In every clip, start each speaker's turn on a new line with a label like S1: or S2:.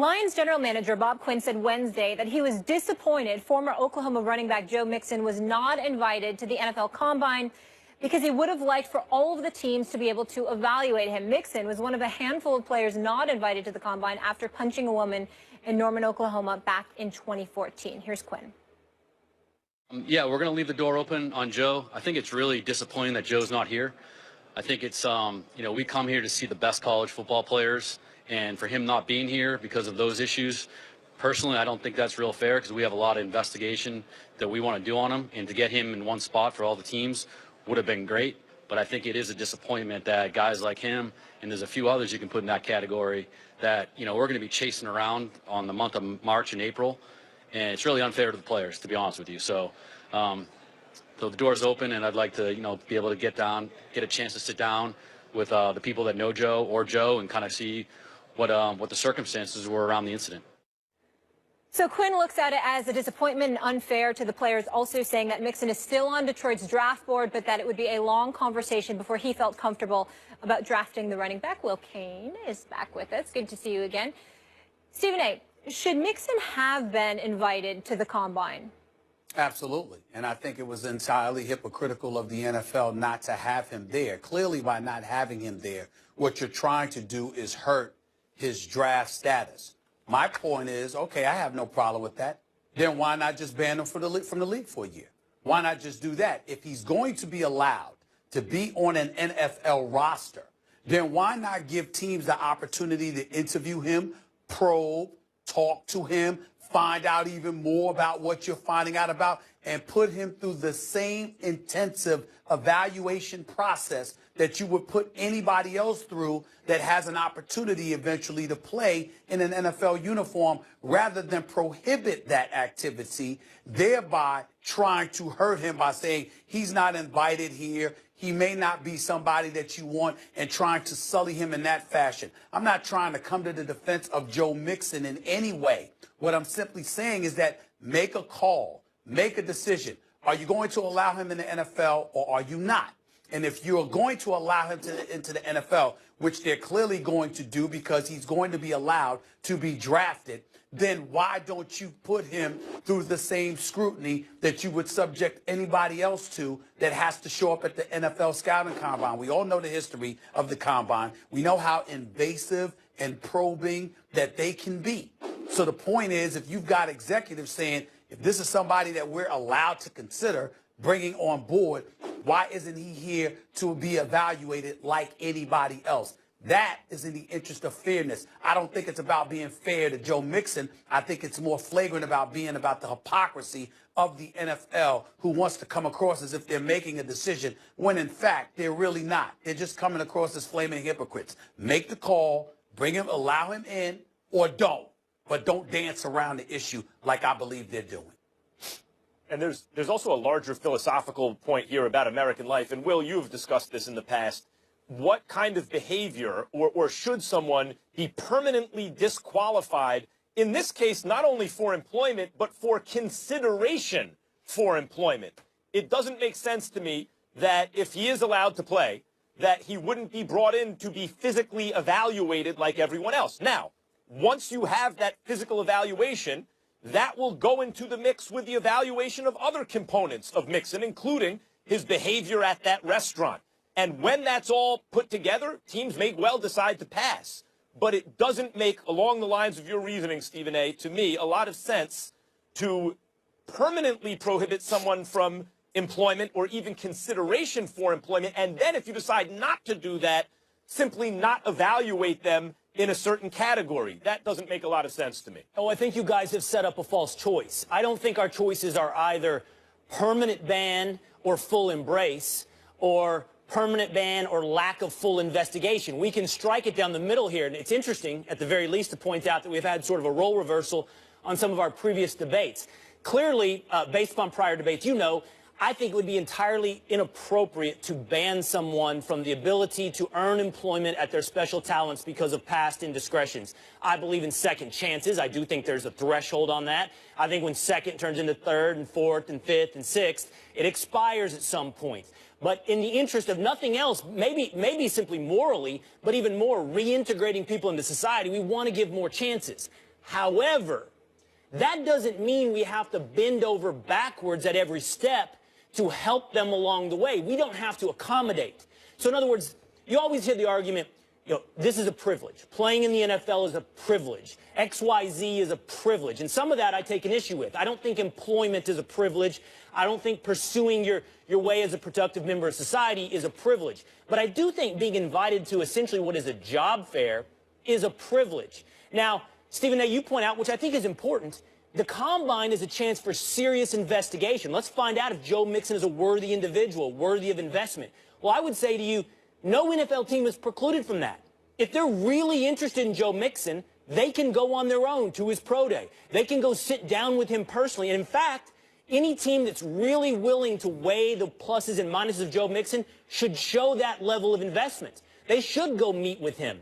S1: Lions general manager Bob Quinn said Wednesday that he was disappointed former Oklahoma running back Joe Mixon was not invited to the NFL Combine because he would have liked for all of the teams to be able to evaluate him. Mixon was one of a handful of players not invited to the Combine after punching a woman in Norman, Oklahoma back in 2014. Here's Quinn.
S2: Yeah, we're going to leave the door open on Joe. I think it's really disappointing that Joe's not here. I think it's, we come here to see the best college football players, and for him not being here because of those issues, personally, I don't think that's real fair because we have a lot of investigation that we want to do on him, and to get him in one spot for all the teams would have been great. But I think it is a disappointment that guys like him, and there's a few others you can put in that category, that, we're going to be chasing around on the month of March and April. And it's really unfair to the players, to be honest with you. So the door's open, and I'd like to, be able to get a chance to sit down with the people that know Joe and kind of see what the circumstances were around the incident.
S1: So Quinn looks at it as a disappointment and unfair to the players, also saying that Mixon is still on Detroit's draft board, but that it would be a long conversation before he felt comfortable about drafting the running back. Will Kane is back with us. Good to see you again. Stephen A., should Mixon have been invited to the Combine?
S3: Absolutely. And I think it was entirely hypocritical of the NFL not to have him there. Clearly, by not having him there, what you're trying to do is hurt his draft status. My point is, okay, I have no problem with that. Then why not just ban him from the league for a year? Why not just do that? If he's going to be allowed to be on an NFL roster, then why not give teams the opportunity to interview him, probe, talk to him, find out even more about what you're finding out about, and put him through the same intensive evaluation process that you would put anybody else through that has an opportunity eventually to play in an NFL uniform, rather than prohibit that activity, thereby trying to hurt him by saying he's not invited here, he may not be somebody that you want, and trying to sully him in that fashion. I'm not trying to come to the defense of Joe Mixon in any way. What I'm simply saying is that make a call, make a decision. Are you going to allow him in the NFL or are you not? And if you're going to allow him into the NFL, which they're clearly going to do because he's going to be allowed to be drafted, then why don't you put him through the same scrutiny that you would subject anybody else to that has to show up at the NFL scouting combine? We all know the history of the combine. We know how invasive and probing that they can be. So the point is, if you've got executives saying, if this is somebody that we're allowed to consider bringing on board, why isn't he here to be evaluated like anybody else? That is in the interest of fairness. I don't think it's about being fair to Joe Mixon. I think it's more flagrant about the hypocrisy of the NFL, who wants to come across as if they're making a decision when, in fact, they're really not. They're just coming across as flaming hypocrites. Make the call, bring him, allow him in, or don't. But don't dance around the issue like I believe they're doing.
S4: And there's also a larger philosophical point here about American life. And, Will, you've discussed this in the past. What kind of behavior, or should someone be permanently disqualified, in this case, not only for employment, but for consideration for employment? It doesn't make sense to me that if he is allowed to play, that he wouldn't be brought in to be physically evaluated like everyone else. Now, once you have that physical evaluation, that will go into the mix with the evaluation of other components of Mixon, including his behavior at that restaurant. And when that's all put together, teams may well decide to pass. But it doesn't make, along the lines of your reasoning, Stephen A., to me, a lot of sense to permanently prohibit someone from employment or even consideration for employment. And then if you decide not to do that, simply not evaluate them in a certain category. That doesn't make a lot of sense to me.
S5: Oh, I think you guys have set up a false choice. I don't think our choices are either permanent ban or full embrace, or permanent ban or lack of full investigation. We can strike it down the middle here. And it's interesting, at the very least, to point out that we've had sort of a role reversal on some of our previous debates. Clearly, based upon prior debates, I think it would be entirely inappropriate to ban someone from the ability to earn employment at their special talents because of past indiscretions. I believe in second chances. I do think there's a threshold on that. I think when second turns into third and fourth and fifth and sixth, it expires at some point. But in the interest of nothing else, maybe simply morally, but even more reintegrating people into society, we want to give more chances. However, that doesn't mean we have to bend over backwards at every step to help them along the way. We don't have to accommodate. So in other words, you always hear the argument, this is a privilege. Playing in the NFL is a privilege. XYZ is a privilege. And some of that I take an issue with. I don't think employment is a privilege. I don't think pursuing your way as a productive member of society is a privilege. But I do think being invited to essentially what is a job fair is a privilege. Now, Stephen A., you point out, which I think is important, the Combine is a chance for serious investigation. Let's find out if Joe Mixon is a worthy individual, worthy of investment. Well, I would say to you, no NFL team is precluded from that. If they're really interested in Joe Mixon, they can go on their own to his pro day. They can go sit down with him personally. And in fact, any team that's really willing to weigh the pluses and minuses of Joe Mixon should show that level of investment. They should go meet with him.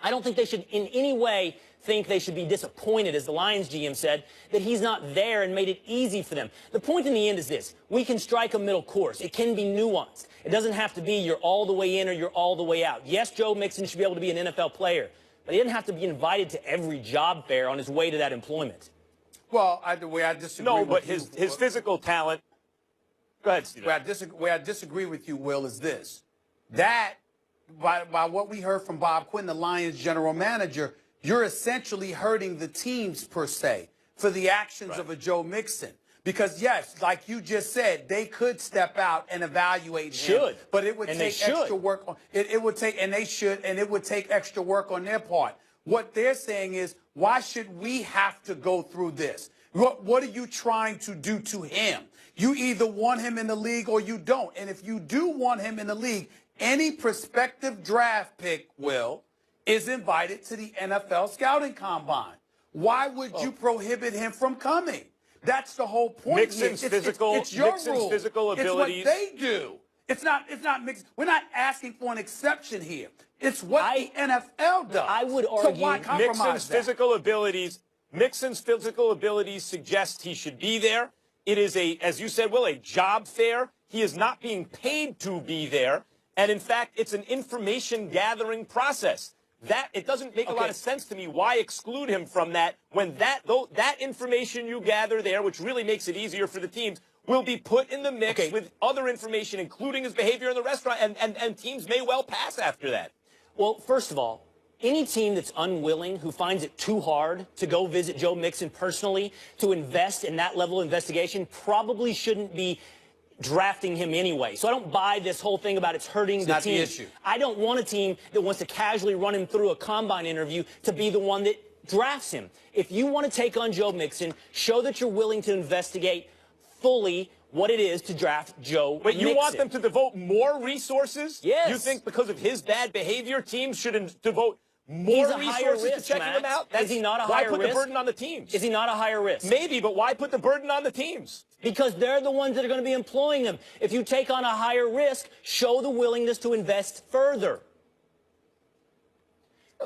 S5: I don't think they should in any way think they should be disappointed, as the Lions GM said, that he's not there and made it easy for them. The point in the end is this. We can strike a middle course. It can be nuanced. It doesn't have to be you're all the way in or you're all the way out. Yes, Joe Mixon should be able to be an NFL player, but he doesn't have to be invited to every job fair on his way to that employment.
S3: Well, the way I disagree
S4: No,
S3: with
S4: but
S3: you,
S4: his physical talent. Go ahead, Steve.
S3: Where I disagree with you, Will, is this. That, by what we heard from Bob Quinn, the Lions general manager, you're essentially hurting the teams, per se, for the actions of a Joe Mixon. Because, yes, like you just said, they could step out and evaluate him. But it would take extra work. It would take, and they should, and it would take extra work on their part. What they're saying is, why should we have to go through this? What are you trying to do to him? You either want him in the league or you don't. And if you do want him in the league, any prospective draft pick, Will, is invited to the NFL scouting combine. Why would you prohibit him from coming? That's the whole point.
S4: Mixon's
S3: it's your rule.
S4: Physical abilities.
S3: It's what they do. It's not mixed. We're not asking for an exception here. It's what the NFL does.
S5: I would argue
S3: so why compromise
S4: Mixon's physical abilities suggest he should be there. It is as you said, Will, a job fair. He is not being paid to be there. And in fact, it's an information gathering process. It doesn't make a lot of sense to me. Why exclude him from that when that information you gather there, which really makes it easier for the teams, will be put in the mix with other information, including his behavior in the restaurant, and teams may well pass after that.
S5: Well, first of all, any team that's unwilling, who finds it too hard to go visit Joe Mixon personally, to invest in that level of investigation, probably shouldn't be drafting him anyway. So I don't buy this whole thing about it's hurting the team.
S3: Not the issue.
S5: I don't want a team that wants to casually run him through a combine interview to be the one that drafts him. If you want to take on Joe Mixon, show that you're willing to investigate fully what it is to draft Joe Mixon.
S4: You want them to devote more resources?
S5: Yes.
S4: You think because of his bad behavior, teams should devote more resources to checking him out?
S5: Is he not a higher risk?
S4: Why put the burden on the teams?
S5: Is he not a higher risk?
S4: Maybe, but why put the burden on the teams?
S5: Because they're the ones that are going to be employing them. If you take on a higher risk, show the willingness to invest further.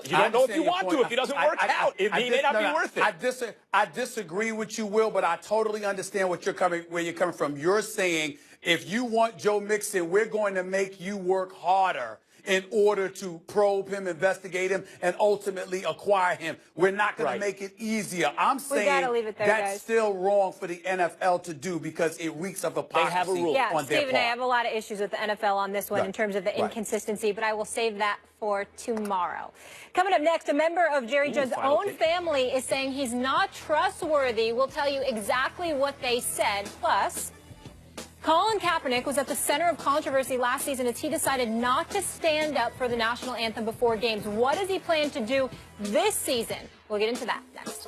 S4: You don't know if you want to. If it doesn't work out, it may not be worth it.
S3: I disagree with you, Will, but I totally understand where you're coming from. You're saying if you want Joe Mixon, we're going to make you work harder in order to probe him, investigate him, and ultimately acquire him. We're not going to make it easier. I'm saying
S1: leave it there,
S3: that's
S1: guys.
S3: still wrong for the NFL to do because it reeks of hypocrisy
S5: have a rule.
S1: Yeah,
S3: on their
S1: Stephen,
S3: part.
S1: I have a lot of issues with the NFL on this one in terms of the inconsistency, but I will save that for tomorrow. Coming up next, a member of Jerry Jones' own family is saying he's not trustworthy. We'll tell you exactly what they said. Plus, Colin Kaepernick was at the center of controversy last season as he decided not to stand up for the national anthem before games. What does he plan to do this season? We'll get into that next.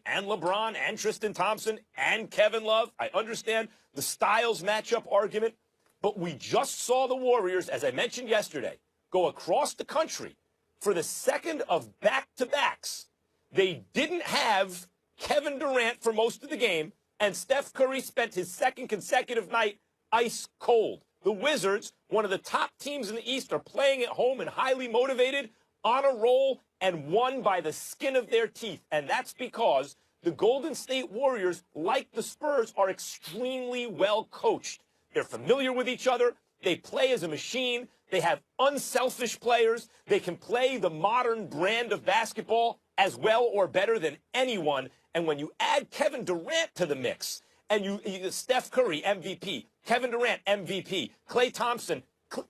S4: And LeBron and Tristan Thompson and Kevin Love. I understand the styles matchup argument, but we just saw the Warriors, as I mentioned yesterday, go across the country for the second of back-to-backs. They didn't have Kevin Durant for most of the game, and Steph Curry spent his second consecutive night ice cold. The Wizards, one of the top teams in the East, are playing at home and highly motivated, on a roll, and won by the skin of their teeth. And that's because the Golden State Warriors, like the Spurs, are extremely well coached. They're familiar with each other. They play as a machine. They have unselfish players. They can play the modern brand of basketball as well or better than anyone. And when you add Kevin Durant to the mix, and you Steph Curry, MVP, Kevin Durant, MVP, Klay Thompson,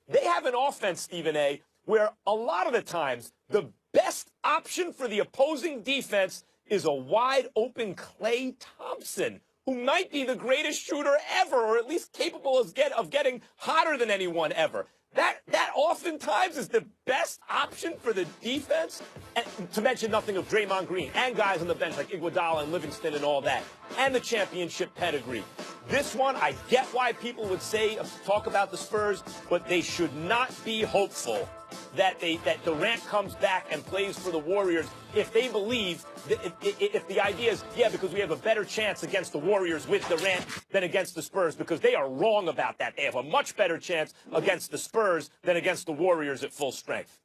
S4: they have an offense, Stephen A., where a lot of the times the best option for the opposing defense is a wide-open Klay Thompson, who might be the greatest shooter ever, or at least capable of getting hotter than anyone ever. That oftentimes is the best option for the defense, and to mention nothing of Draymond Green and guys on the bench like Iguodala and Livingston and all that, and the championship pedigree. This one, I get why people would talk about the Spurs, but they should not be hopeful that Durant comes back and plays for the Warriors if they believe that if the idea is, yeah, because we have a better chance against the Warriors with Durant than against the Spurs, because they are wrong about that. They have a much better chance against the Spurs than against the Warriors at full strength.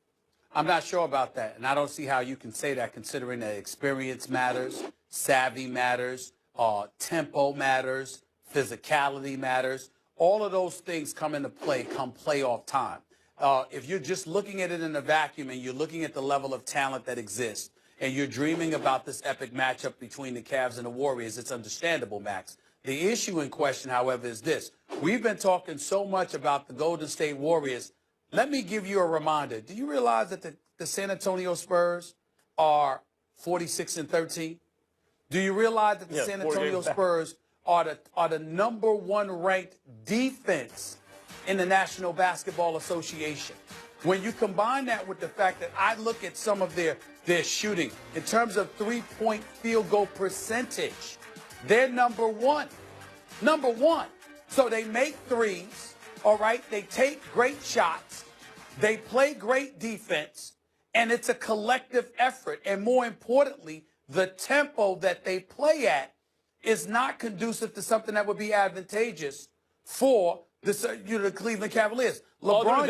S3: I'm not sure about that, and I don't see how you can say that considering that experience matters, savvy matters, tempo matters, physicality matters. All of those things come into play come playoff time. If you're just looking at it in a vacuum and you're looking at the level of talent that exists and you're dreaming about this epic matchup between the Cavs and the Warriors, it's understandable, Max. The issue in question, however, is this. We've been talking so much about the Golden State Warriors. Let me give you a reminder. Do you realize that the San Antonio Spurs are 46-13? Do you realize that the San Antonio Spurs are the number one ranked defense in the National Basketball Association? When you combine that with the fact that I look at some of their shooting in terms of three-point field goal percentage, they're number one. Number one. So they make threes, all right? They take great shots. They play great defense, and it's a collective effort. And more importantly, the tempo that they play at is not conducive to something that would be advantageous for the Cleveland Cavaliers.
S4: Other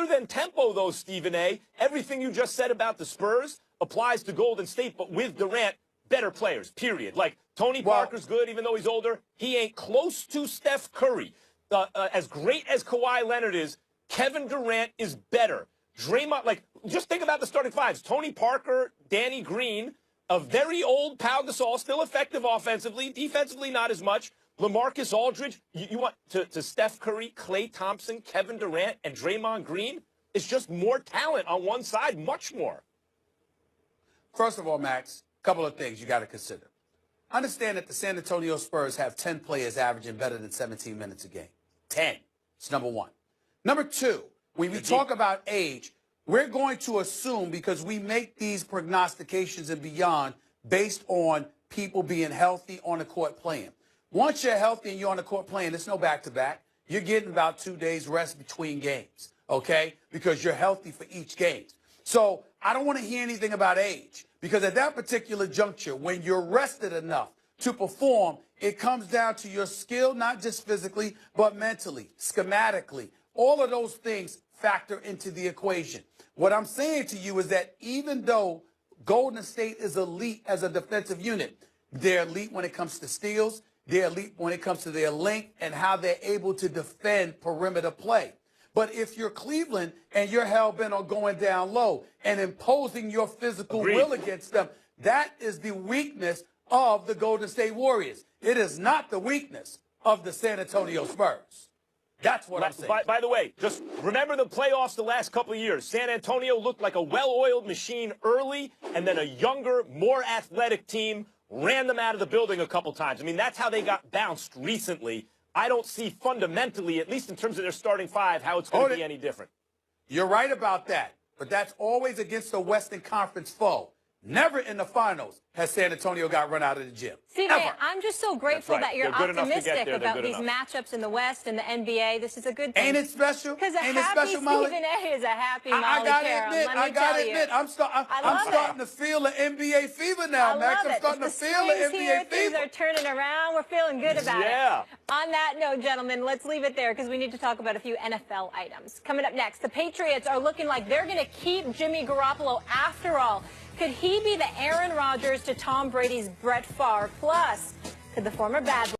S4: than tempo, though, Stephen A., everything you just said about the Spurs applies to Golden State, but with Durant, better players, period. Like, Tony Parker's good, even though he's older. He ain't close to Steph Curry. As great as Kawhi Leonard is, Kevin Durant is better. Draymond, like, just think about the starting fives. Tony Parker, Danny Green, a very old Pau Gasol, still effective offensively, defensively not as much. LaMarcus Aldridge, you want to Steph Curry, Klay Thompson, Kevin Durant, and Draymond Green? It's just more talent on one side, much more.
S3: First of all, Max, a couple of things you got to consider. Understand that the San Antonio Spurs have 10 players averaging better than 17 minutes a game. 10. It's number one. Number two, when we talk about age, we're going to assume, because we make these prognostications and beyond based on people being healthy on the court playing. Once you're healthy and you're on the court playing, there's no back-to-back. You're getting about 2 days rest between games, okay, because you're healthy for each game. So I don't want to hear anything about age, because at that particular juncture, when you're rested enough to perform, it comes down to your skill, not just physically, but mentally, schematically. All of those things factor into the equation. What I'm saying to you is that even though Golden State is elite as a defensive unit, they're elite when it comes to steals, they're elite when it comes to their length and how they're able to defend perimeter play. But if you're Cleveland and you're hell-bent on going down low and imposing your physical will against them, that is the weakness of the Golden State Warriors. It is not the weakness of the San Antonio Spurs. That's what I'm saying.
S4: By the way, just remember the playoffs the last couple of years. San Antonio looked like a well-oiled machine early, and then a younger, more athletic team ran them out of the building a couple times. I mean, that's how they got bounced recently. I don't see fundamentally, at least in terms of their starting five, how it's going to be any different.
S3: You're right about that, but that's always against a Western Conference foe. Never in the finals has San Antonio got run out of the gym.
S1: Stephen, I'm just so grateful that you're optimistic about these matchups in the West and the NBA. This is a good thing.
S3: Ain't it special?
S1: Because a happy Stephen A is a happy Molly
S3: I gotta admit, I'm starting to feel the NBA fever now, Max. I'm starting to feel the NBA fever.
S1: Things are turning around. We're feeling good about it. On that note, gentlemen, let's leave it there because we need to talk about a few NFL items. Coming up next, the Patriots are looking like they're going to keep Jimmy Garoppolo after all. Could he be the Aaron Rodgers to Tom Brady's Brett Favre? Plus, could the former bad